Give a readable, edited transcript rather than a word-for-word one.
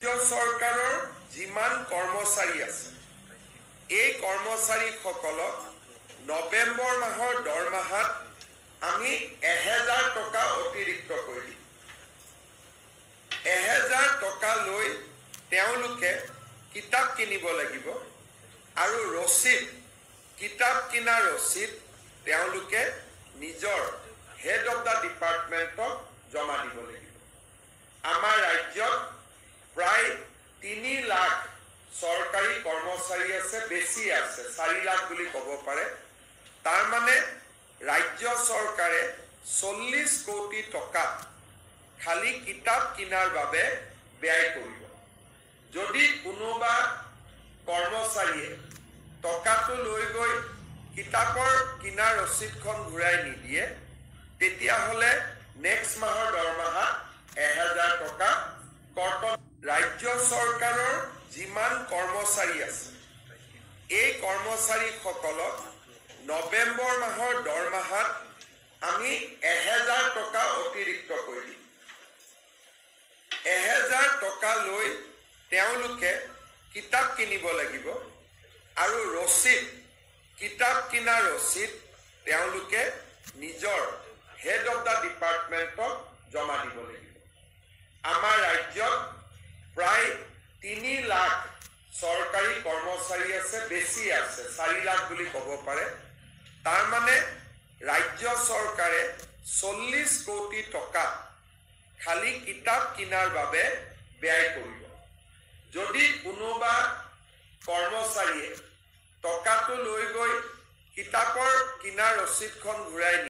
চৰকাৰৰ যিমান কৰ্মচাৰী আছে এই কৰ্মচাৰীসকলক নৱেম্বৰ মাহৰ দৰমহাত আমি 1000 টকা অতিৰিক্ত কৰি দিম। 1000 টকা লৈ তেওঁলোকে কিতাপ কিনিব লাগিব আৰু ৰচিদ কিতাপ কিনা ৰচিদ তেওঁলোকে নিজৰ হেড অফ দা ডিপাৰ্টমেণ্টক জমা দিব লাগিব। আমাৰ ৰাজ্যত প্ৰায় 3 লাখ চৰকাৰী কৰ্মচাৰী আছে, বেছি আছে, 4 লাখ বুলি ক'ব পাৰে। তাৰ মানে ৰাজ্য চৰকাৰে 40 কোটি টকা খালি কিতাপ কিনাৰ বাবে ব্যয় কৰিব। যদি কোনোবা কৰ্মচাৰীয়ে টকাটো লৈ গৈ কিতাপৰ কিনাৰ ৰচিদখন ঘূৰাই নিদিয়ে, তেতিয়াহ'লে নেক্সট মাহৰ দৰমহা 1000 টকা কৰ্তন। ৰাজ্য চৰকাৰৰ যিমান কৰ্মচাৰী আছে এই কৰ্মচাৰীসকলক নৱেম্বৰ মাহৰ দৰমহাত আমি 1000 টকা অতিৰিক্ত কৰি দিম। 1000 টকা লৈ তেওঁলোকে কিতাপ কিনিব লাগিব আৰু ৰচিদ কিতাপ কিনা ৰচিদ তেওঁলোকে নিজৰ হেড অফ দা ডিপাৰ্টমেণ্টক জমা দিব লাগিব। আমাৰ ৰাজ্যত প্ৰায় 3 লাখ চৰকাৰী কৰ্মচাৰী আছে, বেছি আছে, 4 লাখ বুলি ক'ব পাৰে। তাৰ মানে ৰাজ্য চৰকাৰে 40 কোটি টকা খালি কিতাপ কিনাৰ বাবে ব্যয় কৰিব। যদি কোনোবা কৰ্মচাৰীয়ে টকাটো লৈ গৈ কিতাপৰ কিনাৰ ৰচিদখন ঘূৰাই